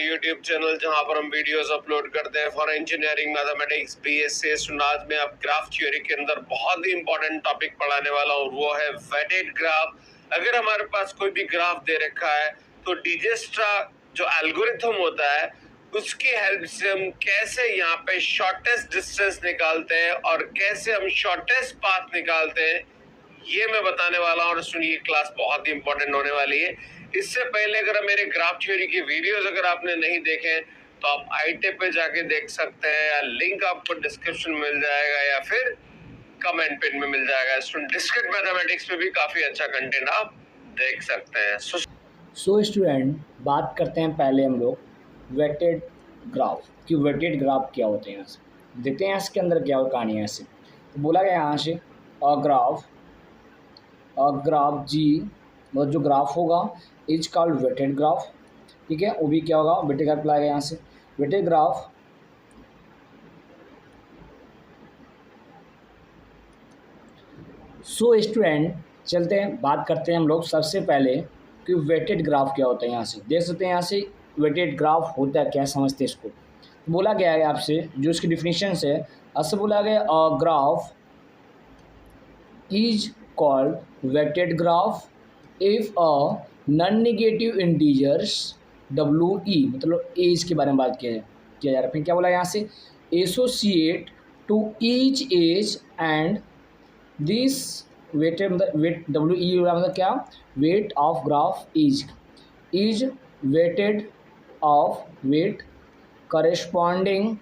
YouTube channel जहां पर हम वीडियोस अपलोड करते हैं फॉर इंजीनियरिंग मैथमेटिक्स बीएससी। आज मैं अब ग्राफ थ्योरी के अंदर बहुत ही इंपॉर्टेंट टॉपिक पढ़ाने वाला हूं, वो है वेटेड ग्राफ। अगर हमारे पास कोई भी ग्राफ दे रखा है तो डिजस्ट्रा जो एल्गोरिथम होता है उसकी हेल्प से हम कैसे यहाँ पे शॉर्टेस्ट डिस्टेंस निकालते हैं और कैसे हम शॉर्टेस्ट पाथ निकालते हैं, ये मैं बताने वाला हूँ। और सुनिए, क्लास बहुत ही इंपॉर्टेंट होने वाली है। इससे पहले अगर मेरे ग्राफ थ्योरी की वीडियोस अगर आपने नहीं देखे तो आप ITEP पे जाके देख सकते हैं, या लिंक आपको डिस्क्रिप्शन में मिल जाएगा या फिर कमेंट पिन में मिल जाएगा। डिस्क्रीट मैथमेटिक्स पे भी काफी अच्छा कंटेंट आप देख सकते हैं। सो स्टूडेंट, बात करते हैं पहले हम लोग वेटेड ग्राफ कि वेटेड ग्राफ क्या होते हैं। यहाँ से देखते हैं इसके अंदर क्या कहानी है। ऐसे तो बोला गया यहाँ से अ ग्राफ जी मतलब जो ग्राफ होगा इज कॉल्ड वेटेड ग्राफ। ठीक है, वो भी क्या होगा, वेटेड ग्राफ लाएगा यहाँ से। वेटेड ग्राफ सो स्टूडेंट, चलते हैं बात करते हैं हम लोग सबसे पहले कि वेटेड ग्राफ क्या होता है। यहाँ से देख सकते हैं, यहाँ से वेटेड ग्राफ होता है क्या, समझते हैं इसको। तो बोला गया है आपसे जो इसकी डिफिनीशन है, आपसे बोला गया a graph is called weighted graph if a non negative integers WE मतलब एज के बारे में बात किया जा रहा है। फिर क्या बोला यहाँ से, associate to each edge and this weighted मतलब वेट WE मतलब क्या, weight of graph is weighted of weight corresponding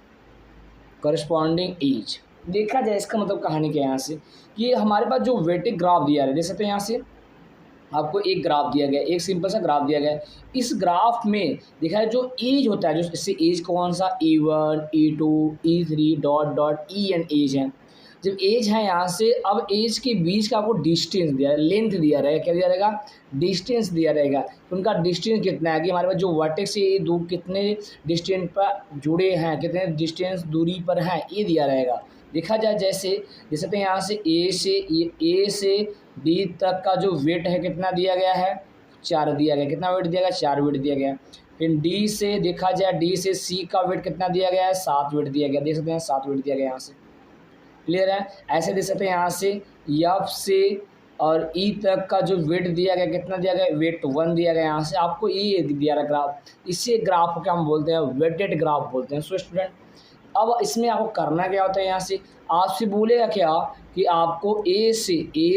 edge. देखा जाए इसका मतलब कहानी क्या है यहाँ से कि हमारे पास जो वेटेड ग्राफ दिया है, देख सकते हैं यहाँ से आपको एक ग्राफ दिया गया, एक सिंपल सा ग्राफ दिया गया। इस ग्राफ में देखा है जो एज होता है, जो इससे एज कौन सा E1 E2 E3 dot dot EN as है। जब एज है यहाँ से, अब एज के बीच का आपको डिस्टेंस दिया है, लेंथ दिया रहेगा, क्या दिया रहेगा, डिस्टेंस दिया रहेगा। उनका डिस्टेंस कितना है कि हमारे पास जो वर्टेक्स से ये दूर कितने डिस्टेंस पर जुड़े हैं, कितने डिस्टेंस दूरी पर हैं, ये दिया रहेगा। देखा जाए जैसे तो यहाँ से ए से D तक का जो वेट है कितना दिया गया है, 4 दिया गया। कितना वेट दिया गया, 4 वेट दिया गया। फिर D से देखा जाए, D से C का वेट कितना दिया गया है, 7 वेट दिया गया। देख सकते हैं 7 वेट दिया गया यहाँ से। क्लियर है। ऐसे देख सकते हैं यहाँ से F से और E तक का जो वेट दिया गया, कितना दिया गया, वेट 1 दिया गया। यहाँ से आपको ये दिया रहा ग्राफ, इसी ग्राफ को क्या हम बोलते हैं, वेटेड ग्राफ बोलते हैं। सो स्टूडेंट, अब इसमें आपको करना क्या होता है, यहाँ से आपसे बोलेगा क्या कि आपको ए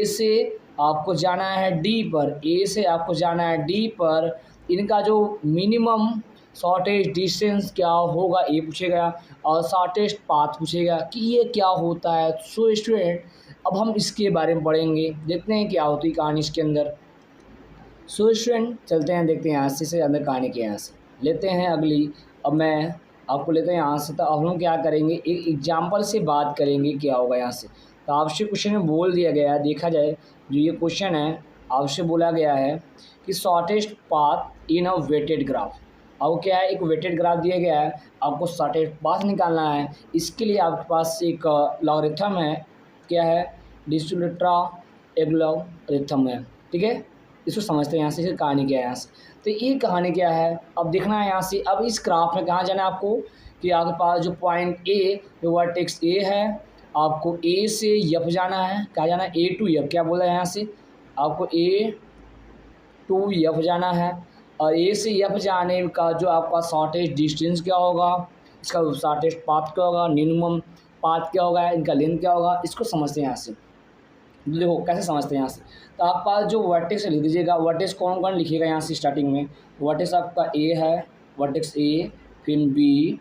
से आपको जाना है D पर, A से आपको जाना है D पर, इनका जो मिनिमम शॉर्टेस्ट डिस्टेंस क्या होगा ये पूछेगा, और शॉर्टेस्ट पाथ पूछेगा कि ये क्या होता है। सो स्टूडेंट, अब हम इसके बारे में पढ़ेंगे, देखते हैं क्या होती है कहानी इसके अंदर। सो स्टूडेंट, चलते हैं देखते हैं यहाँ से अंदर कहानी के। यहाँ से लेते हैं अगली, अब मैं आपको लेते हैं यहाँ से। तो अब हम क्या करेंगे, एक एग्जाम्पल से बात करेंगे क्या होगा यहाँ से। तो आपसे क्वेश्चन में बोल दिया गया है, देखा जाए जो ये क्वेश्चन है आपसे बोला गया है कि shortest path in a weighted graph. अब क्या है, एक वेटेड ग्राफ दिया गया है, आपको शॉर्टेस्ट पाथ निकालना है। इसके लिए आपके पास एक लॉगरिथम है, क्या है, डिस्ट्रीब्यूटा एल्गोरिथम है। ठीक है, इसको समझते हैं यहाँ से कहानी क्या है यहाँ से। तो ये कहानी क्या है, अब देखना है यहाँ से। अब इस ग्राफ में कहाँ जाना है आपको कि आपके पास जो पॉइंट A जो वर्टेक्स A है, आपको A से F जाना है। क्या जाना है, A to F। क्या बोला है यहाँ से, आपको A to F जाना है। और A से F जाने का जो आपका शॉर्टेस्ट डिस्टेंस क्या होगा, इसका शॉर्टेस्ट पाथ क्या होगा, मिनिमम पाथ क्या होगा, इनका लेंथ क्या होगा, इसको समझते हैं यहाँ से। देखो कैसे समझते हैं यहाँ से। तो आप पास जो वर्टेक्स लिख दीजिएगा, वर्टेक्स कौन कौन लिखिएगा यहाँ से। स्टार्टिंग में वर्टेक्स आपका A है, वर्टेक्स A, फिर B,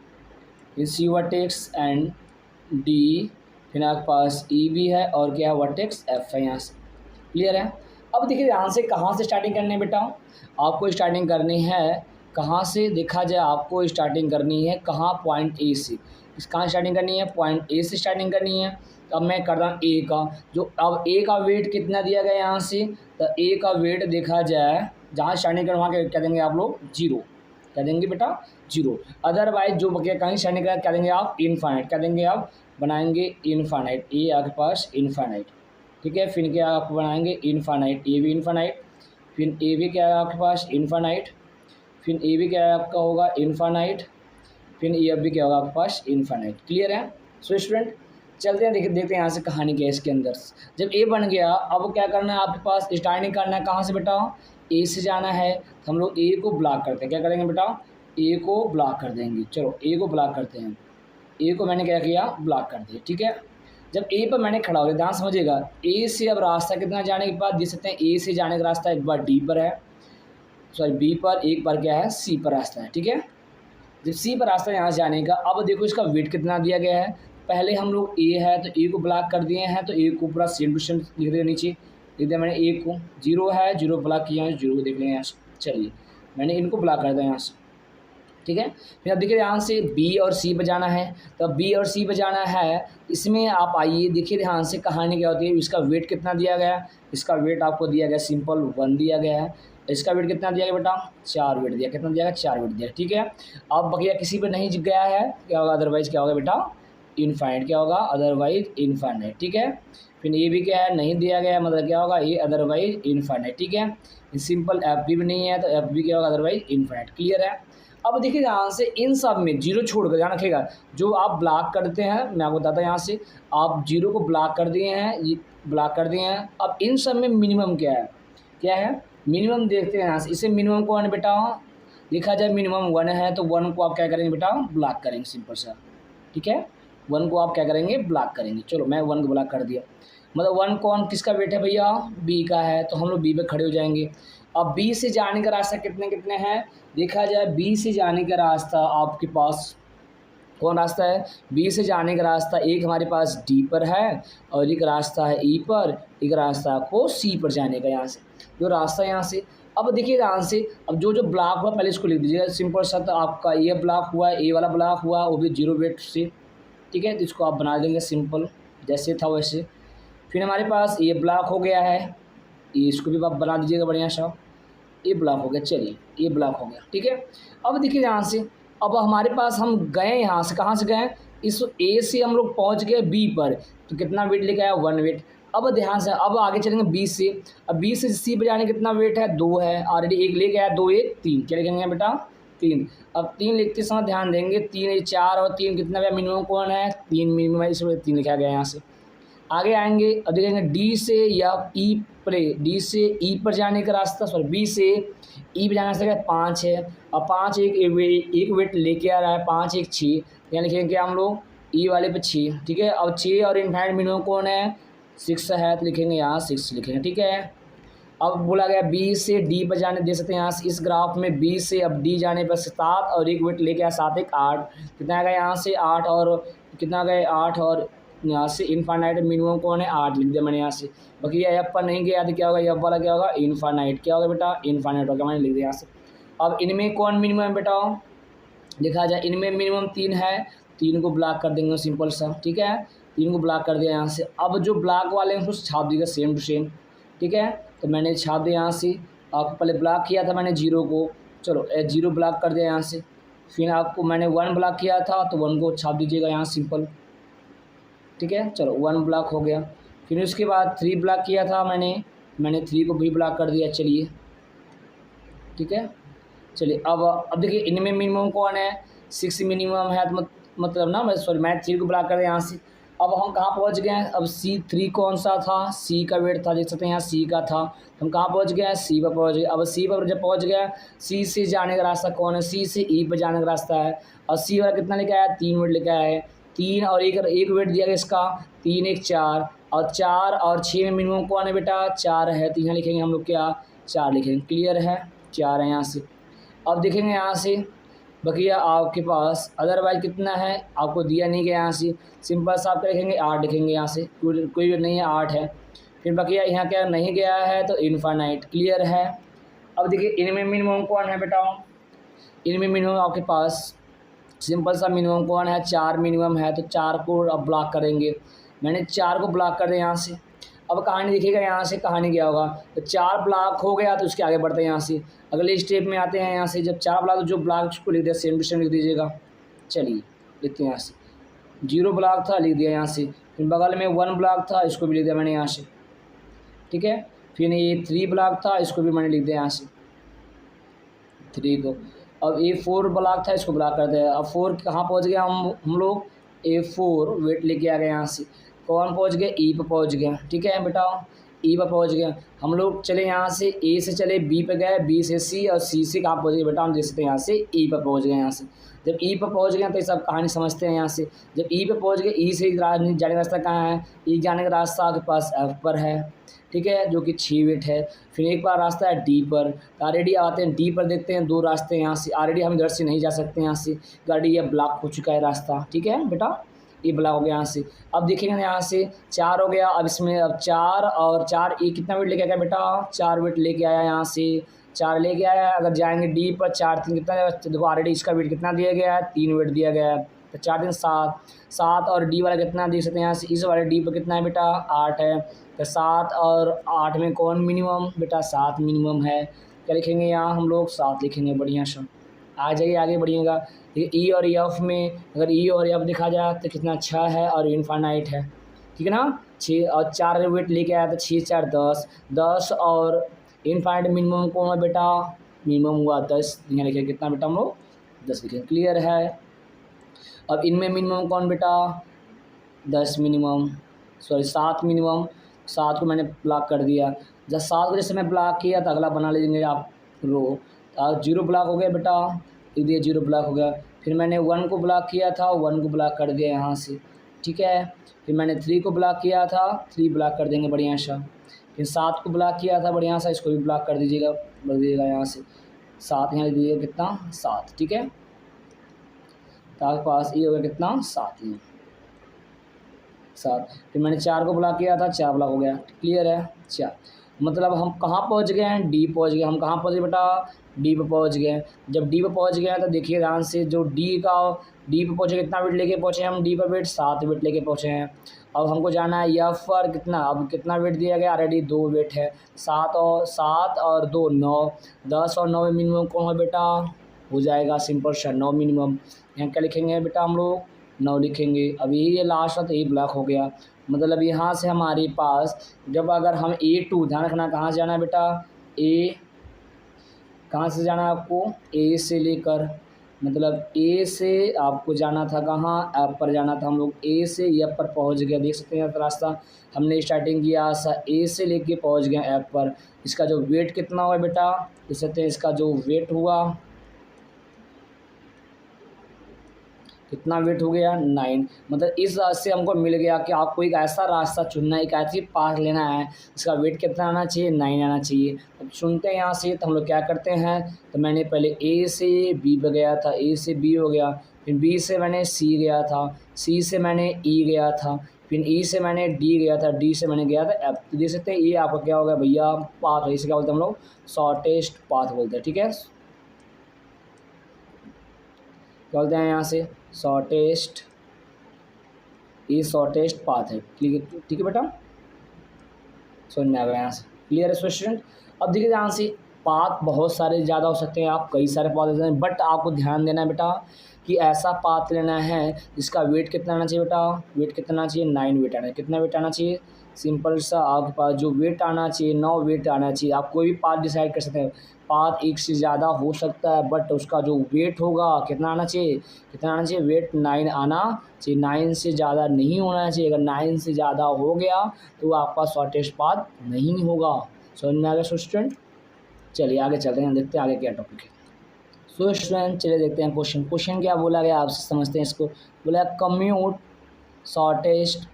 फिर C वर्टेक्स एंड D, फिर आपके पास E भी है, और क्या है, वर्टेक्स F है यहाँ से। क्लियर है। अब देखिए यहाँ से कहाँ से स्टार्टिंग करनी है बेटा, आपको स्टार्टिंग करनी है कहाँ से, देखा जाए आपको स्टार्टिंग करनी है कहाँ, पॉइंट A से। कहाँ स्टार्टिंग करनी है, पॉइंट A से स्टार्टिंग करनी है। अब मैं कर रहा हूँ A का, जो अब A का वेट कितना दिया गया यहाँ से, तो A का वेट देखा जाए जहाँ स्टार्टिंग कर वहाँ क्या देंगे आप लोग, 0। क्या देंगे बेटा, 0। अदरवाइज जो बकिया कहीं स्टार्टिंग कर क्या देंगे आप, इनफाइनाइट। क्या देंगे आप, बनाएंगे इनफाइनाइट। A आपके पास इनफाइनाइट। ठीक है, फिर क्या आप बनाएंगे इनफाइनाइट, A भी इनफाइनाइट, फिर A भी क्या है आपके पास इनफाइनाइट, फिर ए भी क्या है आपका होगा इनफाइनाइट, फिर ए भी क्या होगा आपके पास इनफाइनाइट। क्लियर है? सो स्टूडेंट चलते हैं, देखते हैं यहाँ से कहानी क्या है इसके अंदर। जब ए बन गया अब क्या करना है आपके पास, स्टार्टिंग करना है कहाँ से बेटा, ए से जाना है। तो हम लोग ए को ब्लॉक करते हैं, क्या करेंगे बेटा, ए को ब्लॉक कर देंगे। चलो ए को ब्लॉक करते हैं, ए को मैंने क्या किया, ब्लॉक कर दिया। ठीक है, जब ए पर मैंने खड़ा हो गया, ध्यान समझिएगा, ए से अब रास्ता कितना जाने के बाद देख सकते हैं, ए से जाने का रास्ता एक बार डी पर है, सॉरी बी पर, एक बार क्या है सी पर रास्ता है। ठीक है, जब सी पर रास्ता यहाँ से जाने का, अब देखो इसका वेट कितना दिया गया है। पहले हम लोग ए है तो ए को ब्लॉक कर दिए हैं, तो ए को पूरा सेम टू सेम लिख दिया, नीचे लिख दिया मैंने ए को। जीरो है, जीरो ब्लॉक किया है, जीरो को देख लेंगे यहाँ से। चलिए मैंने इनको ब्लॉक कर दिया यहाँ से। ठीक है, फिर अब देखिए यहाँ से बी और सी पर जाना है, तो बी और सी पर जाना है। इसमें आप आइए देखिए ध्यान से कहानी क्या होती है। इसका वेट कितना दिया गया, इसका वेट आपको दिया गया सिंपल 1 दिया गया है। इसका वेट कितना दिया गया बेटा, 4 वेट दिया, कितना दिया गया, 4 वेट दिया। ठीक है, अब बकिया किसी पे नहीं गया है, क्या होगा अदरवाइज क्या होगा बेटा, इनफाइनाइट, क्या होगा अदरवाइज इनफाइनाइट। ठीक है, फिर ये भी क्या है नहीं दिया गया, मतलब क्या होगा ये अदरवाइज इनफाइनाइट। ठीक है, सिंपल एफ भी नहीं है तो एफ भी क्या होगा अदरवाइज इनफाइनाइट। क्लियर है? अब देखिए ध्यान से इन सब में जीरो छोड़कर ध्यान रखिएगा, जो आप ब्लॉक करते हैं मैं आपको बताता हूँ, यहाँ से आप जीरो को ब्लॉक कर दिए हैं, ये ब्लॉक कर दिए हैं। अब इन सब में मिनिमम क्या है, क्या है मिनिमम, देखते हैं यहाँ से। इसे मिनिमम कौन बेटा, देखा जाए मिनिमम 1 है, तो 1 को आप क्या करेंगे बेटा, ब्लॉक करेंगे सिंपल सा। ठीक है, 1 को आप क्या करेंगे, ब्लॉक करेंगे। चलो मैं 1 को ब्लॉक कर दिया, मतलब 1 कौन किसका वेट है भैया, बी का है, तो हम लोग बी पे खड़े हो जाएंगे। अब बी से जाने का रास्ता कितने कितने हैं, देखा जाए बी से जाने का रास्ता आपके पास कौन रास्ता है, बी से जाने का रास्ता एक हमारे पास डी पर है, और एक रास्ता है ई पर, एक रास्ता आपको सी पर जाने का। यहाँ से जो रास्ता यहाँ से, अब देखिए ध्यान से, अब जो जो ब्लॉक हुआ पहले इसको लिख दीजिएगा सिंपल सा। तो आपका ये ब्लॉक हुआ, ए वाला ब्लॉक हुआ, वो भी जीरो वेट से। ठीक है, तो इसको आप बना देंगे सिंपल जैसे था वैसे। फिर हमारे पास ये ब्लॉक हो गया है, ये इसको भी आप बना दीजिएगा बढ़िया सा, ये ब्लॉक हो गया। चलिए ये ब्लॉक हो गया। ठीक है, अब देखिए यहाँ से, अब हमारे पास हम गए यहाँ से, कहाँ से गए, इस ए से हम लोग पहुँच गए बी पर, तो कितना वेट लेके आया, 1 वेट। अब ध्यान से अब आगे चलेंगे बी से, अब बी से सी पर जाने कितना वेट है, 2 है, ऑलरेडी 1 लेके आया, 2 1 3, क्या लिखेंगे बेटा 3। अब 3 लिखते समय ध्यान देंगे, 3 4 और 3 कितना गया, मिनिमम कौन है, 3 मिनिमम है, इसमें 3 लिखा गया यहाँ से। आगे आएंगे, अब देखेंगे डी से या ई पर, डी से ई पर जाने का रास्ता, सॉरी बी से ई पर जाने का 5 है, और 5 एक वेट लेके आ रहा है, 5 1 6, यहाँ लिखेंगे क्या हम लोग, ई वाले पे 6। ठीक है, अब 6 और इनफाइनाइट मिनिमम कौन है, 6 है, तो लिखेंगे यहाँ 6 लिखेंगे। ठीक है, अब बोला गया बी से डी पर जाने, दे सकते हैं यहाँ से इस ग्राफ में बी से अब डी जाने पर 7 और एक वेट लेके आया 7 1 8, कितना आ गया यहाँ से 8, और कितना गए 8, और यहाँ से इनफाइनाइट मिनिमम कौन है 8 लिख दिया मैंने यहाँ से। बाकी ये एफ पर नहीं गया तो क्या होगा, एफ वाला क्या होगा इनफाइनाइट, क्या होगा बेटा इनफाइनाइट होगा, मैंने लिख दिया यहाँ से। अब इनमें कौन मिनिमम है बेटा, देखा जाए इनमें मिनिमम 3 है, 3 को ब्लॉक कर देंगे सिंपल सा। ठीक है, 3 को ब्लॉक कर दिया यहाँ से। अब जो ब्लॉक वाले हैं उसको छाप देगा सेम टू सेम। ठीक है, तो मैंने छाप दिया यहाँ से, आपको पहले ब्लॉक किया था मैंने 0 को, चलो 0 ब्लॉक कर दिया यहाँ से। फिर आपको मैंने 1 ब्लॉक किया था, तो 1 को छाप दीजिएगा यहाँ सिंपल। ठीक है, चलो 1 ब्लॉक हो गया। फिर उसके बाद 3 ब्लॉक किया था मैंने 3 को भी ब्लॉक कर दिया। चलिए ठीक है, चलिए अब देखिए इनमें मिनिमम कौन है, 6 मिनिमम है, तो मतलब ना मैं सॉरी मैं 3 को ब्लॉक कर दिया यहाँ से। अब हम कहाँ पहुँच गए हैं, अब C3 कौन सा था, सी का वेट था, देख सकते हैं यहाँ सी का था, हम कहाँ पहुँच गए हैं, सी पर पहुँच गए। अब सी पर जब पहुँच गया, सी से जाने का रास्ता कौन है, सी से ई पर जाने का रास्ता है, और सी वाला कितना लेके आया, 3 वेट लेके आया है, 3 और एक वेट दिया गया इसका, 3 1 4, और 4 और 6 में मिनिमम कौन है बेटा 4 है, तो यहाँ लिखेंगे हम लोग क्या 4 लिखेंगे। क्लियर है, 4 है यहाँ से। अब देखेंगे यहाँ से बकिया आपके पास अदरवाइज कितना है, आपको दिया नहीं गया यहाँ से, सिंपल सा आप लिखेंगे 8 लिखेंगे यहाँ से, कोई वेट नहीं है 8 है। फिर बकिया यहाँ क्या नहीं गया है, तो इनफाइनाइट। क्लियर है, अब देखिए इनमें मिनिमम कौन है बेटा, इनमें मिनिमम आपके पास सिंपल सा मिनिमम कौन है, 4 मिनिमम है, तो 4 को अब ब्लॉक करेंगे। मैंने 4 को ब्लॉक कर दिया यहाँ से। अब कहानी देखिएगा यहाँ से, कहानी क्या होगा, तो 4 ब्लॉक हो गया तो उसके आगे बढ़ते हैं यहाँ से, अगले स्टेप में आते हैं यहाँ से। जब 4 ब्लॉक, जो ब्लॉक को लिख दिया सेम टू सेम लिख दीजिएगा। चलिए लिखते हैं यहाँ से, 0 ब्लॉक था लिख दिया यहाँ से, फिर बगल में 1 ब्लॉक था, इसको भी लिख दिया मैंने यहाँ से। ठीक है, फिर ये 3 ब्लॉक था, इसको भी मैंने लिख दिया यहाँ से। 3 को। अब A4 ब्लॉक था, इसको ब्लॉक करते हैं। अब 4 कहाँ पहुँच गया हम लोग, A4 वेट लेके आ गए यहाँ से, कौन पहुँच गए, E पे पहुँच गए। ठीक है बेटा, E पे पहुँच गए हम लोग। चले यहाँ से A से चले B पे गए, B से C और C से कहाँ पहुँच गए बेटा, हम देख सकते हैं यहाँ से E पे पहुँच गए। यहाँ से जब E पे पहुँच गए तो ये सब कहानी समझते हैं। यहाँ से जब E पे पहुँच गए, E से जाने का रास्ता कहाँ है, E जाने का रास्ता आपके पास F पर है। ठीक है, जो कि 6 वेट है। फिर एक बार रास्ता है D पर, ऑलरेडी आते हैं D पर, देखते हैं 2 रास्ते यहाँ से। ऑलरेडी हम इधर से नहीं जा सकते, यहाँ से गाड़ी ये ब्लॉक हो चुका है रास्ता। ठीक है बेटा, ये ब्लॉक हो गया यहाँ से। अब देखेंगे यहाँ से 4 हो गया। अब इसमें अब 4 और 4 ये कितना वेट लेके आया बेटा, 4 वेट लेके आया यहाँ से, 4 लेके आया। अगर जाएंगे डी पर, 4 3 कितना जाएगा, देखो ऑलरेडी इसका वेट कितना दिया गया है, 3 वेट दिया गया है। तो 4 3 7, 7 और डी वाला कितना देख सकते हैं यहाँ से, इस वाले डी पर कितना है बेटा, 8 है। तो 7 और 8 में कौन मिनिमम बेटा, 7 मिनिमम है। क्या लिखेंगे यहाँ हम लोग, 7 लिखेंगे। बढ़िया सा आ जाइए, आगे बढ़िएगा। ई और एफ में अगर ई और एफ देखा जाए तो कितना 6 है और इनफाइनाइट है। ठीक है ना, 6 और 4 वेट लेके आया तो 6 4 10, 10 और इनफाइनाइट मिनिमम कौन है बेटा, मिनिमम हुआ 10। यहाँ लिखे कितना बेटा, हम लोग 10 लिखे। क्लियर है। अब इनमें मिनिमम कौन बेटा, 10 मिनिमम, सॉरी 7 मिनिमम। 7 को मैंने ब्लॉक कर दिया। जब 7 को जैसे मैं ब्लॉक किया तो अगला बना लेंगे आप रो। तो 0 ब्लॉक हो गया बेटा, ये 0 ब्लॉक हो गया। फिर मैंने 1 को ब्लॉक किया था, 1 को ब्लॉक कर दिया यहाँ से। ठीक है, फिर मैंने 3 को ब्लॉक किया था, 3 ब्लॉक कर देंगे बढ़िया सा। फिर 7 को ब्लॉक किया था बढ़िया सा, इसको भी ब्लॉक कर दीजिएगा, बढ़ दीजिएगा यहाँ से। 7 यहाँ दीजिएगा कितना, 7। ठीक है, तो आपके पास ये हो गया कितना, 7 ही 7। फिर मैंने 4 को ब्लॉक किया था, 4 ब्लॉक हो गया। क्लियर है। 4 मतलब हम कहाँ पहुँच गए हैं, डी पहुँच गए। हम कहाँ पहुँच गए बेटा, डी पे पहुँच गए। जब डी पे पहुँच गए तो देखिए ध्यान से, जो डी पे पहुँचे, कितना वेट लेके पहुँचे हम डी पे, वेट 7 वेट लेके पहुँचे हैं। अब हमको जाना है एफ पर, कितना, अब कितना वेट दिया गया, ऑलरेडी 2 वेट है। 7 और 2 9, 10 और 9 में मिनिमम कौन है बेटा, हो जाएगा सिंपल सा 9 मिनिमम। यहाँ क्या लिखेंगे बेटा, हम लोग 9 लिखेंगे। अब यही लास्ट है तो ये ब्लॉक हो गया। मतलब यहाँ से हमारे पास जब अगर हम A2, ध्यान रखना कहाँ से जाना है बेटा, ए कहाँ से जाना है आपको, ए से लेकर, मतलब ए से आपको जाना था कहाँ, ऐप पर जाना था। हम लोग ए से ऐप पर पहुँच गए, देख सकते हैं रास्ता हमने स्टार्टिंग किया ए से लेके पहुँच गए ऐप पर। इसका जो वेट कितना हुआ बेटा, देख सकते हैं इसका जो वेट हुआ, कितना वेट हो गया, 9। मतलब इस रास्ते हमको मिल गया कि आपको एक ऐसा रास्ता चुनना है, एक ऐसी पाथ लेना है, इसका वेट कितना आना चाहिए, 9 आना चाहिए। अब सुनते हैं यहाँ से, तो हम लोग क्या करते हैं, तो मैंने पहले ए से बी पे गया था, ए से बी हो गया, फिर बी से मैंने सी गया था, सी से मैंने ई गया था, फिर ई से मैंने डी गया था, डी से मैंने गया था एफ। तो देख सकते हैं ये आपका क्या होगा भैया, पाथ है। इसे क्या बोलते हैं हम लोग, शॉर्टेस्ट पाथ बोलते हैं। ठीक है, क्या बोलते हैं यहाँ से, शॉर्टेस्ट, ये शॉर्टेस्ट पाथ है। ठीक है बेटा, समझ में आ गया यहाँ से। क्लियर है स्टूडेंट। अब देखिए यहाँ से पाथ बहुत सारे ज़्यादा हो सकते हैं, आप कई सारे पाथ हो सकते हैं, बट आपको ध्यान देना है बेटा कि ऐसा पाथ लेना है जिसका वेट कितना आना चाहिए बेटा, वेट कितना चाहिए, 9 वेट आना है। कितना वेट आना चाहिए, सिंपल सा आपके पास जो वेट आना चाहिए 9 वेट आना चाहिए। आप कोई भी पाथ डिसाइड कर सकते हैं, पाथ एक से ज़्यादा हो सकता है, बट उसका जो वेट होगा कितना आना चाहिए, कितना आना चाहिए, वेट 9 आना चाहिए, 9 से ज़्यादा नहीं होना चाहिए। अगर 9 से ज़्यादा हो गया तो आपका शॉर्टेस्ट पाथ नहीं होगा। समझ में आ गया स्टूडेंट। चलिए आगे चलते हैं, देखते हैं आगे क्या टॉपिक है। सो स्टूडेंट चलिए देखते हैं क्वेश्चन क्या बोला गया, आपसे समझते हैं इसको। बोला commute shortest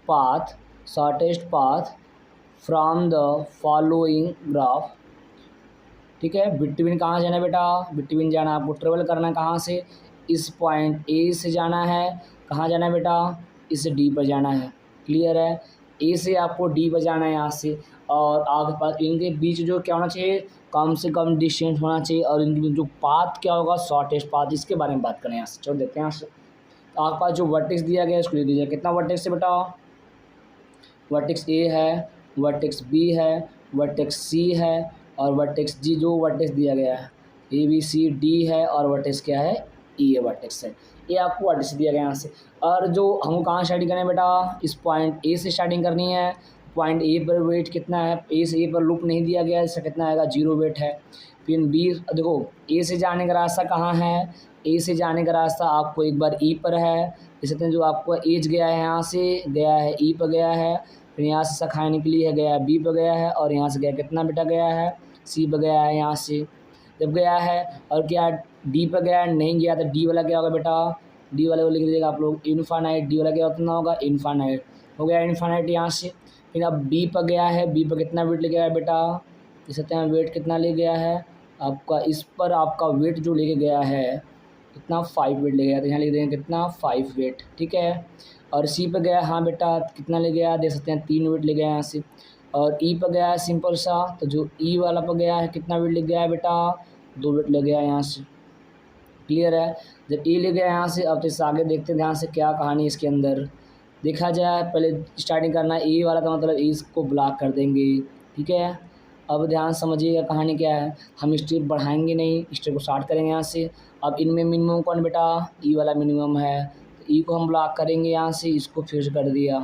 path from the following graph. ठीक है, बिटवीन कहाँ जाना है बेटा, बिटवीन जाना है आपको, ट्रेवल करना है कहाँ से, इस पॉइंट ए से जाना है, कहाँ जाना है बेटा, इस डी पर जाना है। क्लियर है, ए से आपको डी पर जाना है यहाँ से, और आगे पास इनके बीच जो क्या होना चाहिए, कम से कम डिस्टेंस होना चाहिए, और इनके बीच जो पाथ क्या होगा, शॉर्टेस्ट पाथ, इसके बारे में बात करें यहाँ से। चलो देखते हैं यहाँ से। तो आपके पास जो वर्टेक्स दिया गया है इसको लिख दीजिए, कितना वर्टेक्स है बेटा, वर्टेक्स ए है, वर्टेक्स बी है, वर्टेक्स सी है, और वर्टेक्स जी जो वर्टेक्स दिया गया है ए बी सी डी है, और वर्टेक्स क्या है, ई ए वर्टेक्स है। ये आपको वर्टेक्स दिया गया यहाँ से। और जो हमको कहाँ स्टार्टिंग करना है बेटा, इस पॉइंट ए से स्टार्टिंग करनी है, पॉइंट ए पर वेट कितना है, ए से ए पर लूप नहीं दिया गया है, इसका कितना आएगा 0 वेट है। फिर बी देखो ए से जाने का रास्ता कहाँ है, ए से जाने का रास्ता आपको एक बार ई पर है, जैसे कहते हैं जो आपको एज गया है यहाँ से गया है ई पर गया है, फिर यहाँ से शाखा निकली है गया है बी पर गया है, और यहाँ से गया कितना बेटा गया है सी पर गया है यहाँ से जब गया है, और क्या डी पर गया है नहीं गया तो डी वाला क्या होगा बेटा, डी वाले को लिख दीजिएगा आप लोग इनफाइनाइट, डी वाला क्या कितना होगा इनफाइनाइट, हो गया इनफाइनाइट यहाँ से। फिर अब बी पर गया है, बी पर कितना वेट ले गया है बेटा, देख सकते हैं वेट कितना ले गया है आपका, इस पर आपका वेट जो लेके गया है कितना 5 वेट ले गया, तो यहाँ लिख देंगे कितना 5 वेट, ठीक है। और सी पर गया हाँ बेटा कितना ले गया देख सकते हैं 3 वेट ले गया यहाँ से, और ई पर गया है सिंपल सा, तो जो ई वाला पर गया है कितना वेट ले गया है बेटा 2 वेट ले गया यहाँ से, क्लियर है। जब ई ले गया यहाँ से, अब तो इससे आगे देखते हैं ध्यान से क्या कहानी इसके अंदर देखा जाए। पहले स्टार्टिंग करना है ई वाला, तो मतलब इसको ब्लॉक कर देंगे, ठीक है। अब ध्यान समझिएगा कहानी क्या है, हम स्टेप बढ़ाएंगे नहीं, स्टेप को स्टार्ट करेंगे यहाँ से। अब इनमें मिनिमम कौन बेटा ई वाला मिनिमम है, तो ई को हम ब्लॉक करेंगे यहाँ से, इसको फिक्स कर दिया।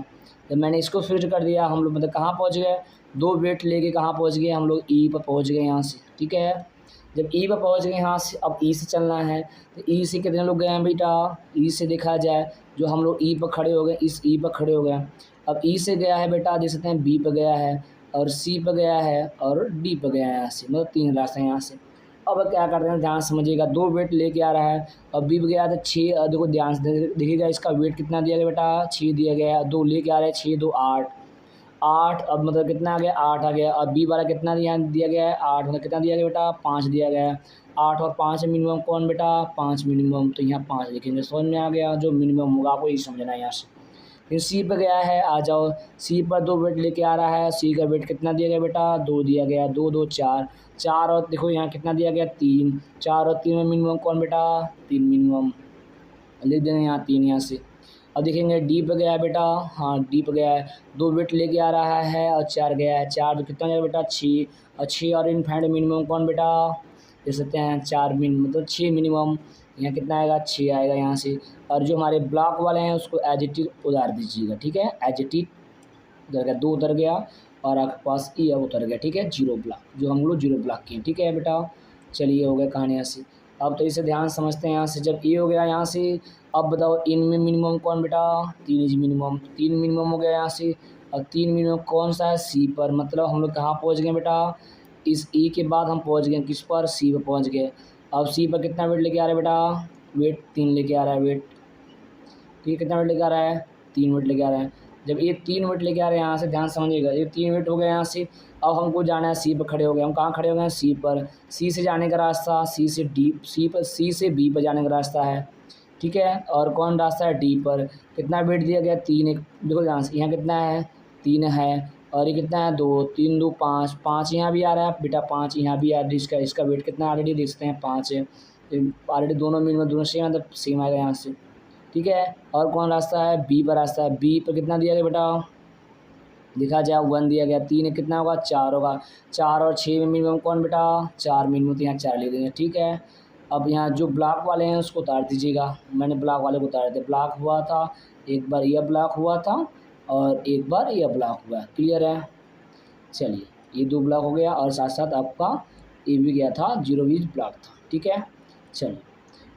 जब मैंने इसको फिक्स कर दिया हम लोग मतलब कहाँ पहुँच गए, 2 वेट लेके कहाँ पहुँच गए हम लोग ई पर पहुँच गए यहाँ से, ठीक है। जब ई पर पहुँच गए यहाँ से, अब ई से चलना है, तो ई से कितने लोग गए हैं बेटा, ई से देखा जाए जो हम लोग ई पर खड़े हो गए, इस ई पर खड़े हो गए। अब ई से गया है बेटा देख सकते हैं बी पर गया है, और सी पर गया है, और डी पर गया है यहाँ से, मतलब 3 रास्ते हैं यहाँ से। अब क्या करते हैं ध्यान समझिएगा, 2 वेट लेके आ रहा है, और बी पर गया था 6, देखो ध्यान से देखिएगा इसका वेट कितना दिया गया बेटा 6 दिया गया है, 2 लेके आ रहे हैं 6 2 8, अब मतलब कितना आ गया 8 आ गया, और बी वाला कितना दिया गया है 8, मतलब कितना दिया गया बेटा 5 दिया गया है, 8 और 5 मिनिमम कौन बेटा 5 मिनिमम, तो यहाँ 5 लिखेंगे, समझ में आ गया, जो मिनिमम होगा आपको यही समझना है यहाँ से। फिर सी पर गया है, आ जाओ सी पर 2 वेट लेके आ रहा है, सी का वेट कितना दिया गया बेटा 2 दिया गया, 2 2 4, और देखो यहाँ कितना दिया गया 3, 4 और 3 में मिनिमम कौन बेटा 3 मिनिमम, लिख देंगे यहाँ 3 यहाँ से। अब देखेंगे डी पर गया है बेटा, हाँ डी पर गया है, 2 वेट लेके आ रहा है, और 4 गया है, 4 तो कितना गया बेटा 6, और 6 और इनफाइनाइट मिनिमम कौन बेटा देख सकते हैं 4 मतलब 6 मिनिमम, यहाँ कितना आएगा 6 आएगा यहाँ से। और जो हमारे ब्लॉक वाले हैं उसको एज इट इज उतार दीजिएगा, ठीक है, एज इट इज उतर गया, 2 उतर गया, और आपके पास ई अब उतर गया, ठीक है, 0 ब्लॉक, जो हम लोग 0 ब्लॉक किए, ठीक है बेटा। चलिए हो गया कहानी यहाँ से। अब तो इसे ध्यान समझते हैं यहाँ से, जब ये हो गया यहाँ से, अब बताओ इनमें मिनिमम कौन बेटा 3 इज मिनिमम, 3 मिनिमम हो गया यहाँ से, और 3 मिनिमम कौन सा है सी पर, मतलब हम लोग कहाँ पहुँच गए बेटा, इस ई के बाद हम पहुँच गए किस पर सी पर पहुँच गए। अब सी पर कितना वेट लेके आ रहा है बेटा, वेट 3 लेके आ रहा है वेट, ठीक है, कितना वेट लेके आ रहा है 3 वेट लेके आ रहा है। जब ये 3 वेट लेके आ रहे हैं यहाँ से ध्यान समझिएगा, ये 3 वेट हो गया यहाँ से। अब हमको जाना है सी पर खड़े हो गए, हम कहाँ खड़े हो गए हैं सी पर, सी से जाने का रास्ता, सी से डी, सी से बी पर जाने का रास्ता है, ठीक है। और कौन रास्ता है डी पर, कितना वेट दिया गया 3, एक देखो ध्यान से यहाँ कितना है 3 है, और ये कितना है 2, 3 2 5, 5 यहाँ भी आ रहा है बेटा 5 यहाँ भी आ रहा है, इसका वेट कितना ऑलरेडी देख सकते हैं 5 है, ऑलरेडी दोनों मिनिमम दोनों सेम मतलब सेम आएगा यहाँ से, ठीक है। और कौन रास्ता है बी पर रास्ता है, बी पर कितना दिया गया बेटा देखा जाए 1 दिया गया, 3 कितना होगा 4 होगा, 4 और 6 में मिनिमम कौन बेटा 4 मिनिमम, तो यहाँ 4 ले देंगे, ठीक है। अब यहाँ जो ब्लॉक वाले हैं उसको उतार दीजिएगा, मैंने ब्लॉक वाले को उतारे थे, ब्लॉक हुआ था एक बार यह ब्लॉक हुआ था, और एक बार यह ब्लॉक हुआ, क्लियर है। चलिए ये 2 ब्लॉक हो गया, और साथ साथ आपका ये भी गया था 0 बीज ब्लॉक था, ठीक है। चलिए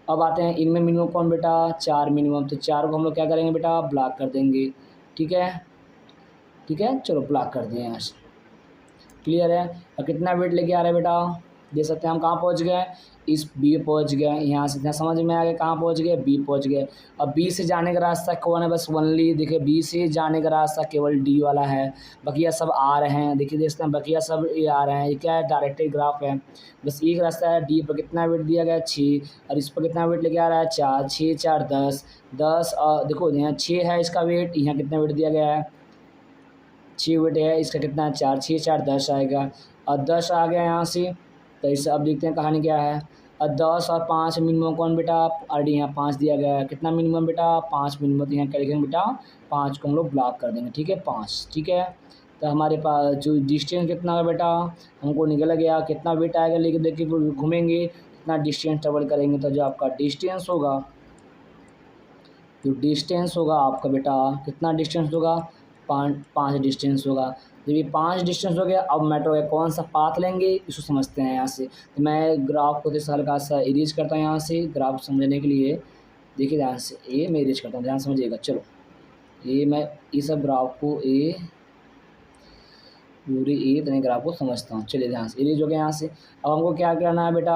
अब आते हैं इनमें मिनिमम कौन बेटा 4 मिनिमम, तो 4 को हम लोग क्या करेंगे बेटा ब्लॉक कर देंगे, ठीक है, ठीक है। चलो ब्लॉक कर दिए यहाँ से, क्लियर है। और कितना वेट लेके आ रहा है बेटा देख सकते हैं हम कहाँ पहुँच गए, इस बी पहुँच गए, यहाँ से इतना समझ में आ गया कहाँ पहुँच गए बी पहुँच गए। अब बी से जाने का रास्ता कौन है, बस ओनली देखिए बी से जाने का रास्ता केवल डी वाला है, बकिया सब आ रहे हैं, देखिए देख सकते हैं बकिया सब ये आ रहे हैं, ये क्या है डायरेक्टेड ग्राफ है, बस एक रास्ता है डी पर कितना वेट दिया गया 6, और इस पर कितना वेट लेके आ रहा है 4, 6 4 10, और देखो यहाँ 6 है इसका वेट, यहाँ कितना वेट दिया गया है 6 वेट है, इसका कितना है 4, 6 4 10 आएगा, और 10 आ गया यहाँ से। तो इससे अब देखते हैं कहानी क्या है, और 10 और 5 मिनिमम कौन बेटा ऑलरेडी यहाँ 5 दिया गया है, कितना मिनिमम बेटा 5 मिनिमम, तो यहाँ क्या लिखेंगे बेटा 5 को हम लोग ब्लॉक कर देंगे, ठीक है 5, ठीक है। तो हमारे पास जो डिस्टेंस कितना है बेटा हमको निकल गया, कितना वेट आएगा लेके देखिए घूमेंगे कितना डिस्टेंस ट्रेवल करेंगे, तो जो आपका डिस्टेंस होगा, जो डिस्टेंस होगा आपका बेटा कितना डिस्टेंस होगा पाँच डिस्टेंस होगा। जब ये 5 डिस्टेंस हो गया, अब मैटर हो गया कौन सा पाथ लेंगे, इसको समझते हैं यहाँ से। तो मैं ग्राफ को जैसे हल्का सा इरेज करता हूँ यहाँ से ग्राफ समझने के लिए। देखिए ध्यान से, ये मैं इरेज करता हूँ, ध्यान समझिएगा। चलो ये मैं इस सब ग्राफ को पूरे इतने ग्राफ को समझता हूँ। चलिए ध्यान से, इरेज हो गया यहाँ से। अब हमको क्या करना है बेटा,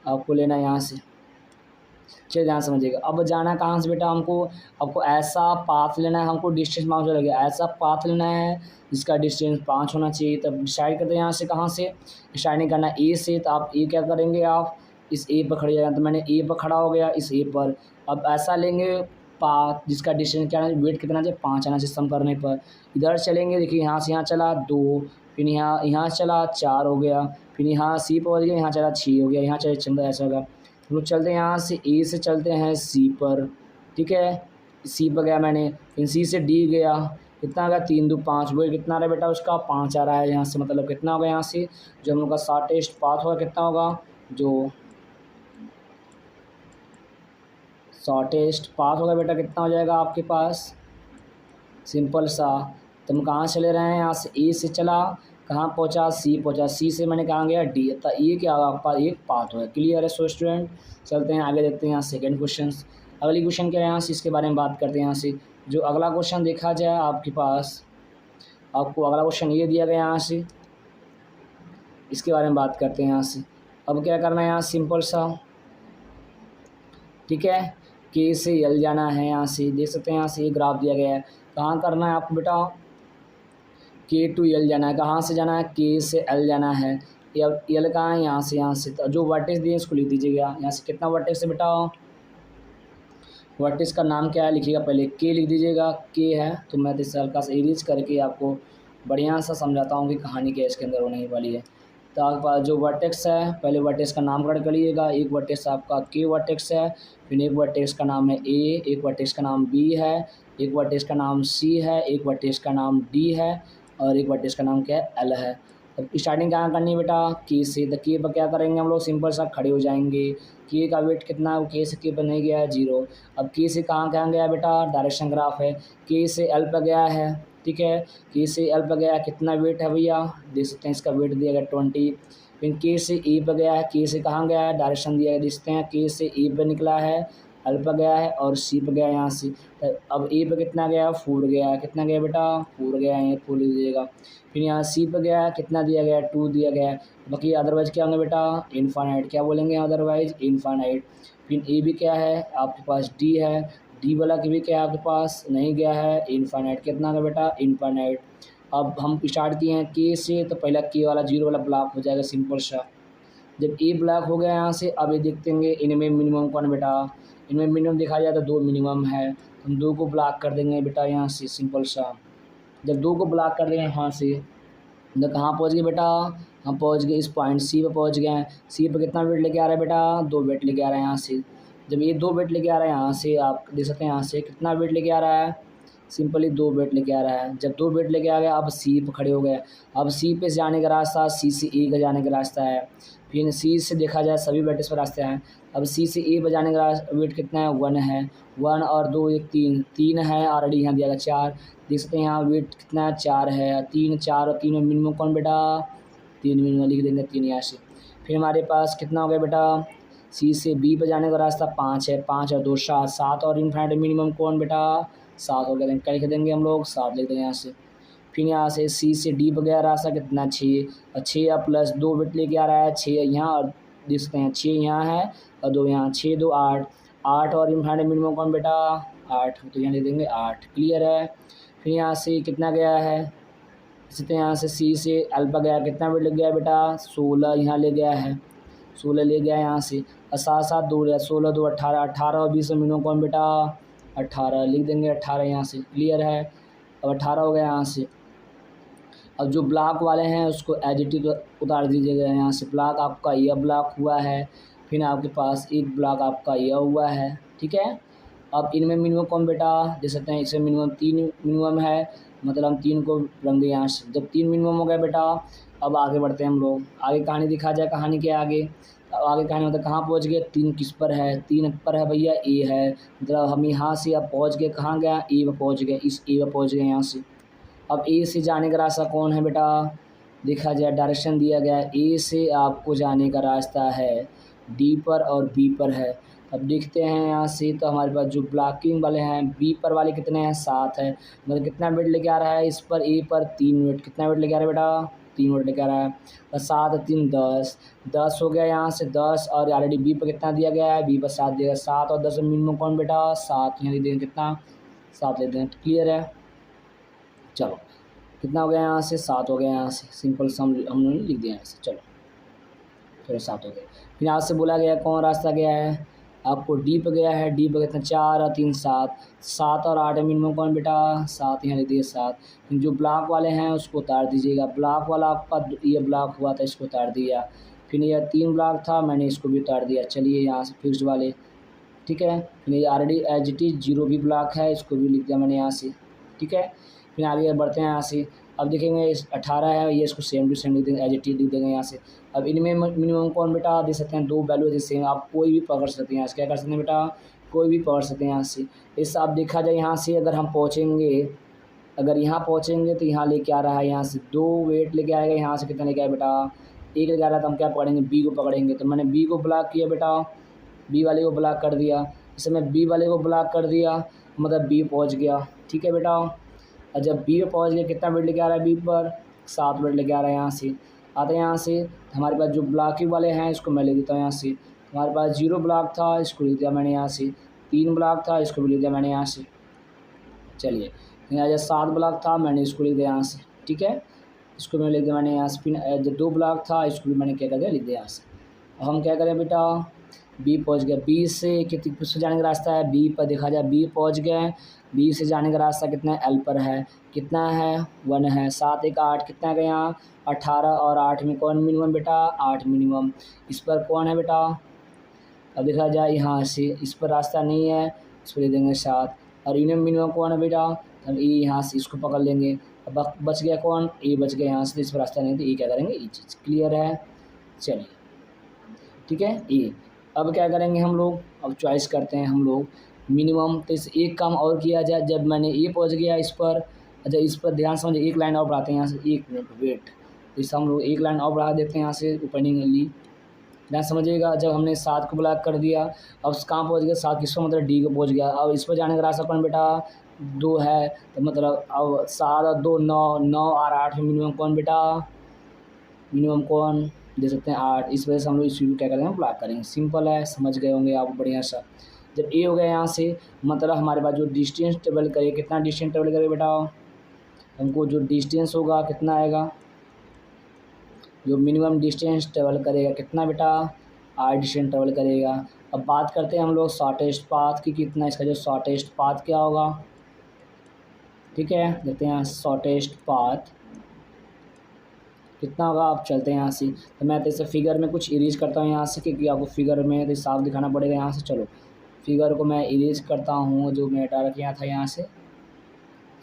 आपको लेना है यहाँ से। चलिए ध्यान समझिएगा। अब जाना कहाँ से बेटा, आपको ऐसा पाथ लेना है, हमको डिस्टेंस मालूम चल गया, ऐसा पाथ लेना है जिसका डिस्टेंस 5 होना चाहिए। तब डिसाइड करते हैं यहाँ से, कहाँ से डिसाइड करना है, ए से। तो आप ए क्या करेंगे, आप इस ए पर खड़े जाएगा। तो मैंने ए पर खड़ा हो गया, इस ए पर। अब ऐसा लेंगे पाथ जिसका डिस्टेंस क्या है, वेट कितना चाहिए, 5 आना सिस्टम करने पर। इधर चलेंगे, देखिए यहाँ से यहाँ चला 2, फिर यहाँ चला 4 हो गया, फिर यहाँ सी पहुँच गया, यहाँ चला 6 हो गया, यहाँ चले चंदा ऐसा होगा। हम लोग चलते हैं यहाँ से, ए से चलते हैं सी पर, ठीक है। सी पर गया मैंने, फिर सी से डी गया, कितना आ गया 3 2 5, वेट कितना आ रहा है बेटा उसका 5 आ रहा है यहाँ से। मतलब कितना होगा यहाँ से, जो हम लोग का शॉर्टेस्ट पाथ होगा कितना होगा, जो शॉर्टेस्ट पाथ होगा बेटा कितना हो जाएगा आपके पास, सिंपल सा। तो हम कहाँ चले रहे हैं, यहाँ से ए से चला, कहाँ पहुँचा, सी पहुँचा, सी से मैंने कहाँ गया डी। तो ये क्या होगा आपका, एक पाथ होगा। क्लियर है सो स्टूडेंट। चलते हैं आगे, देखते हैं यहाँ सेकंड क्वेश्चन। अगली क्वेश्चन क्या है यहाँ से, इसके बारे में बात करते हैं यहाँ से। जो अगला क्वेश्चन देखा जाए आपके पास, आपको अगला क्वेश्चन ये दिया गया यहाँ से, इसके बारे में बात करते हैं यहाँ से। अब क्या करना है यहाँ, सिंपल सा, ठीक है। के से एल जाना है, यहाँ से देख सकते हैं, यहाँ से ये ग्राफ दिया गया है। कहाँ करना है आपको बेटा, के टू एल जाना है। कहाँ से जाना है, के से एल जाना है। एल कहाँ है, यहाँ से। तो जो वर्टेक्स दिए इसको लिख दीजिएगा। यहाँ से कितना वर्टेक्स है बेटा, वर्टेक्स का नाम क्या है लिखिएगा, पहले के लिख दीजिएगा, के है। तो मैं इस हल्का सा इरेज करके आपको बढ़िया सा समझाता हूँ कि कहानी क्या इसके अंदर होने वाली है। तो आपके पास जो वर्टेक्स है, पहले वर्टेक्स का नाम कर लीजिएगा। एक वर्टेक्स आपका के वर्टेक्स है, फिर एक वर्टेक्स का नाम है ए, एक वर्टेक्स का नाम बी है, एक वर्टेक्स का नाम सी है, एक वर्टेक्स का नाम डी है, और एक वर्टेक्स का नाम क्या है, एल है। अब स्टार्टिंग कहाँ करनी है बेटा, के से। तो के पर क्या करेंगे हम लोग, सिंपल सा खड़े हो जाएंगे। के का वेट कितना है, के से के पर नहीं गया है 0। अब के से कहाँ गया बेटा, डायरेक्शन ग्राफ है, के से एल पर गया है, ठीक है। के से एल पर गया, कितना वेट है भैया, देख सकते हैं इसका वेट दिया गया 20। फिर के से ए पर गया है, के से कहाँ गया है, डायरेक्शन दिया गया, देखते हैं के से ए पर निकला है, एल पर गया है, और सी पर गया है यहाँ से। अब ए पर कितना गया, 4 गया है, कितना गया बेटा 4 गया है, 4 लिख दीजिएगा। फिर यहाँ सी पर गया है, कितना दिया गया है, 2 दिया गया है। बाकी अदरवाइज क्या होंगे बेटा, इनफाइनाइट, क्या बोलेंगे अदरवाइज, इनफाइनाइट। फिर ए भी क्या है आपके पास, डी है, डी वाला की भी क्या है आपके पास, नहीं गया है, इनफाइनाइट। कितना का बेटा, इनफाइनाइट। अब हम स्टार्ट किए हैं के से, तो पहला के वाला 0 वाला ब्लॉक हो जाएगा, सिंपल सा। जब ए ब्लॉक हो गया यहाँ से, अब ये देखेंगे इनमें मिनिमम कौन बेटा, इनमें मिनिमम देखा जाए तो 2 मिनिमम है। हम 2 को ब्लॉक कर देंगे बेटा यहाँ से, सिंपल सा। जब 2 को ब्लॉक कर देंगे यहाँ से, तो कहाँ पहुँच गए बेटा, हम पहुँच गए इस पॉइंट सी पे पहुँच गए हैं। सी पे कितना वेट लेके आ रहा है बेटा, 2 वेट लेके आ रहा है यहाँ से। जब ये 2 वेट लेके आ रहा है यहाँ से, आप देख सकते हैं यहाँ से कितना वेट लेके आ रहा है, सिंपली 2 वेट लेके आ रहा है। जब 2 वेट लेके आ गया, अब सी पे खड़े हो गए। अब सी पे जाने का रास्ता, सी से ए का जाने का रास्ता है। फिर सी से देखा जाए सभी वेट्स पर रास्ते हैं। अब सी से ए पर जाने का वेट कितना है, 1 है, 1 और 2 एक 3 है, ऑलरेडी यहाँ दिया गया 4। देख सकते हैं यहाँ वेट कितना है, 4 है, 3 4 और 3 में मिनिमम कौन बेटा, 3 मिनिमम लिख देंगे, 3 यहाँ से। फिर हमारे पास कितना हो गया बेटा, सी से बी पर जाने का रास्ता 5 है, 5 और 2 7, 7 और इनफाइनाइट मिनिमम कौन बेटा, 7 हो गया। क्या लिख देंगे हम लोग, 7 लिख देंगे यहाँ से। फिर यहाँ से सी से डी पर गया रास्ता कितना, 6, और 6 या प्लस 2 वेट लेके आ रहा है, 6 यहाँ, और देख सकते हैं 6 यहाँ है और 2 यहाँ, 6 2 8, 8 और इनफाइनाइट मिनिमम कौन बेटा, 8, तो यहाँ लिख देंगे 8। क्लियर है। फिर यहाँ से कितना गया है, इससे यहाँ से सी से एल पर गया, कितना वेट लग गया बेटा, 16 यहाँ ले गया है, 16 ले गया यहाँ से, और 7 7 2 है, 16 2 18, 18 और 20 में मिनिमम कौन बेटा, 18 लिख देंगे, 18 यहाँ से। क्लियर है। अब 18 हो गया यहाँ से। अब जो ब्लॉक वाले हैं उसको एडिटिव उतार दीजिएगा यहाँ से। ब्लॉक आपका यह ब्लॉक हुआ है, फिर आपके पास एक ब्लॉक आपका यह हुआ है, ठीक है। अब इनमें मिनिमम कौन बेटा, देख सकते हैं इसमें मिनिमम 3 मिनिमम है, मतलब हम 3 को रंग दें यहाँ से। जब 3 मिनिमम हो गया बेटा, अब आगे बढ़ते हैं हम लोग। आगे कहानी दिखा जाए, कहानी क्या है आगे, अब आगे कहानी मतलब कहाँ पहुँच गए, 3 किस पर है, 3 पर है भैया ए है, मतलब हम यहाँ से अब पहुँच गए, कहाँ गया ए पे पहुँच गए, इस ए पे पहुँच गए यहाँ से। अब ए से जाने का रास्ता कौन है बेटा, देखा जाए डायरेक्शन दिया गया है, ए से आपको जाने का रास्ता है डी पर और बी पर है। अब देखते हैं यहाँ से, तो हमारे पास जो ब्लॉकिंग वाले हैं बी पर वाले कितने हैं, 7 है, मतलब कितना वेट लेके आ रहा है इस पर ए पर 3 वेट, कितना वेट लेके आ रहा है बेटा 3 वेट लेके आ रहा है, और 7 3 10, 10 हो गया यहाँ से 10, और ऑलरेडी बी पर कितना दिया गया है, बी पर 7 दिया गया, 7 और 10 में मिनिमम कौन बेटा 7, यहाँ लिख देंगे कितना 7 ले देंगे, क्लियर है। चलो कितना हो गया यहाँ से 7 हो गया, यहाँ से सिंपल सम हमने लिख दिया यहाँ से, चलो 7 हो गया। फिर यहाँ से बोला गया कौन रास्ता गया है, आपको डी पे गया है, डी पे कितना 4 और 3 7, 7 और 8 मिनिमम कौन बेटा 7, यहाँ लिख दिए 7। जो ब्लॉक वाले हैं उसको उतार दीजिएगा, ब्लॉक वाला आपका ये ब्लॉक हुआ था इसको उतार दिया, फिर ये 3 ब्लॉक था मैंने इसको भी उतार दिया। चलिए यहाँ से फिक्स्ड वाले, ठीक है, फिर ये ऑलरेडी एज इट इज़ 0 भी ब्लॉक है, इसको भी लिख दिया मैंने यहाँ से, ठीक है। फिर आगे बढ़ते हैं यहाँ से, अब देखेंगे इस 18 है, ये इसको सेम टू सेम लिख देंगे, एज इट इज़ लिख देंगे यहाँ से। अब इनमें मिनिमम कौन बेटा दे सकते हैं, 2 वैल्यू दे सकते हैं, आप कोई भी पकड़ सकते हैं यहाँ से, क्या कर सकते हैं बेटा कोई भी पकड़ सकते हैं यहाँ से। इस आप देखा जाए यहाँ से अगर हम पहुँचेंगे, अगर यहाँ पहुँचेंगे तो यहाँ लेके आ रहा है, यहाँ से 2 वेट लेके आएगा, यहाँ से कितना लेके आया बेटा 1 लेके आ रहा है, तो हम क्या पकड़ेंगे बी को पकड़ेंगे। तो मैंने बी को ब्लॉक किया बेटा, बी वाले को ब्लॉक कर दिया, इसे मैं बी वाले को ब्लॉक कर दिया, मतलब बी पहुँच गया, ठीक है बेटा। और जब बी पे पहुँच गया कितना वेट लेके आ रहा है बी पर 7 वेट लेके आ रहा है, यहाँ से आते हैं यहाँ से हमारे पास जो ब्लॉकिंग वाले हैं इसको मैं ले देता हूँ यहाँ से, हमारे पास 0 ब्लॉक था इसको लिख दिया मैंने यहाँ से, 3 ब्लॉक था इसको भी लिख दिया मैंने यहाँ से। चलिए यहाँ जब 7 ब्लॉक था मैंने इसको लिख दिया यहाँ से, ठीक है, इसको मैं लिख दिया मैंने यहाँ से। फिर जो 2 ब्लॉक था इसको भी मैंने क्या कर दिया लिख दिया यहाँ से। अब हम क्या करें बेटा बी पहुँच गया, बी से कितने से जाने का रास्ता है बी पर, देखा जाए बी पहुँच गए, बी से जाने का रास्ता कितना है एल पर है, कितना है 1 है, 7 1 8 कितना है यहाँ 18, और 8 में कौन मिनिमम बेटा 8 मिनिमम, इस पर कौन है बेटा, अब देखा जाए यहाँ से इस पर रास्ता नहीं है, इसको ले देंगे 7, और इनमें मिनिमम कौन है बेटा, हम ए यहाँ से इसको पकड़ लेंगे। अब बच गया कौन ए बच गया यहाँ से, तो इस पर रास्ता नहीं, तो ए क्या करेंगे ये चीज़ क्लियर है। चलिए ठीक है ए, अब क्या करेंगे हम लोग, अब चॉइस करते हैं हम लोग मिनिमम, तो इस एक काम और किया जाए, जब मैंने ए पहुंच गया इस पर, अच्छा इस पर ध्यान समझिए, एक लाइन और बढ़ाते हैं यहाँ से, 1 मिनट वेट, तो इस हम लोग एक लाइन और बढ़ा देते हैं यहाँ से ओपनिंगली, ध्यान समझिएगा। जब हमने 7 को ब्लॉक कर दिया, अब कहाँ पहुँच गया 7 किस पर, मतलब डी को पहुँच गया। अब इस पर जाने का रास्ता कौन बेटा 2 है, तो मतलब अब 7 और 2 9, 9 और 8 में मिनिमम कौन बेटा, मिनिमम कौन दे सकते हैं 8, इस वजह से हम लोग इस क्या करेंगे ब्लॉक करेंगे, सिंपल है समझ गए होंगे आप बढ़िया सा। जब ए हो गया यहाँ से, मतलब हमारे पास जो डिस्टेंस ट्रेवल करे, कितना डिस्टेंस ट्रेवल करे बेटा, हमको जो डिस्टेंस होगा कितना आएगा, जो मिनिमम डिस्टेंस ट्रेवल करेगा कितना बेटा 8 डिस्टेंस ट्रेवल करेगा। अब बात करते हैं हम लोग शॉर्टेस्ट पाथ की, कितना इसका जो शॉर्टेस्ट पाथ क्या होगा, ठीक है देखते हैं शॉर्टेस्ट पाथ कितना होगा। आप चलते हैं यहाँ से, तो मैं तो इसे फिगर में कुछ इरेज करता हूँ यहाँ से, क्योंकि आपको फिगर में तो साफ दिखाना पड़ेगा यहाँ से। चलो फिगर को मैं इरेज करता हूँ जो मैं डायरेक्ट किया था यहाँ से।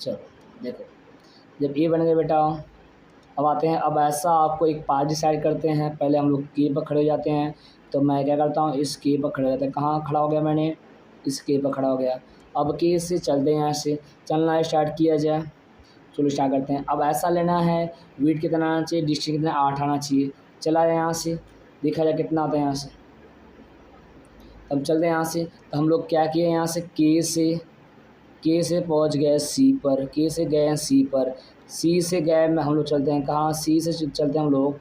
चलो देखो जब ए बन गए बेटा, अब आते हैं, अब ऐसा आपको एक पाथ डिसाइड करते हैं, पहले हम लोग के पर खड़े हो जाते हैं, तो मैं क्या करता हूँ इस के पर खड़े हो जाते हैं, कहाँ खड़ा हो गया मैंने इस के पर खड़ा हो गया। अब के से चलते हैं, यहाँ से चलना स्टार्ट किया जाए, चलो स्टार्ट करते हैं। अब ऐसा लेना है वेट कितना आना चाहिए, डिस्टेंस कितना 8 आना चाहिए, चला है यहाँ से देखा जाए कितना आता है यहाँ से। अब चलते हैं यहाँ से, तो हम लोग क्या किए यहाँ से के से पहुँच गए सी पर, के से गए हैं सी पर, सी से गए हम लोग चलते हैं कहाँ, सी से चलते हैं हम लोग,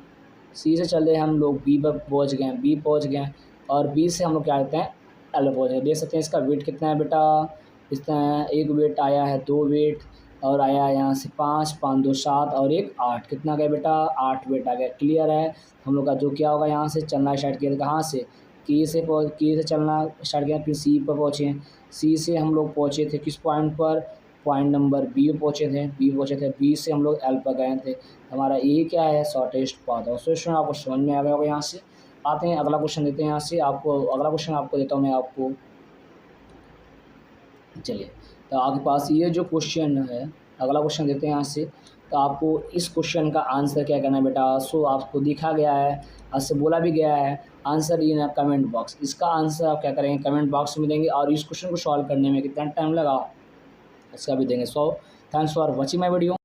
सी से चलते हैं हम लोग बी पर पहुँच गए, बी पहुँच गए, और बी से हम लोग क्या करते हैं एल पहुँच गए। देख सकते हैं इसका वेट कितना है बेटा, इस तरह एक वेट आया है, 2 वेट और आया यहाँ से 5 5 2 7 और 1 8, कितना गया बेटा 8 वेट आ गया, क्लियर है। हम लोग का जो क्या होगा यहाँ से चलना स्टार्ट किया, कहाँ से के से चलना स्टार्ट किया, फिर सी पर पहुँचे, सी से हम लोग पहुँचे थे किस पॉइंट पर, पॉइंट नंबर बी पे पहुँचे थे, बी से हम लोग एल पर गए थे। हमारा ये क्या है शॉर्टेस्ट पाथ। और क्वेश्चन आपको समझ में आ गया होगा। यहाँ से आते हैं अगला क्वेश्चन देते हैं, यहाँ से आपको अगला क्वेश्चन आपको देता हूँ मैं आपको। चलिए तो आपके पास ये जो क्वेश्चन है अगला क्वेश्चन देखते हैं यहाँ से। तो आपको इस क्वेश्चन का आंसर क्या करना है बेटा, सो आपको दिखा गया है, आपसे बोला भी गया है answer in a comment box. इसका आंसर आप क्या करेंगे, कमेंट बॉक्स में देंगे। और इस क्वेश्चन को सॉल्व करने में कितना टाइम लगा इसका भी देंगे। So thanks for watching my video.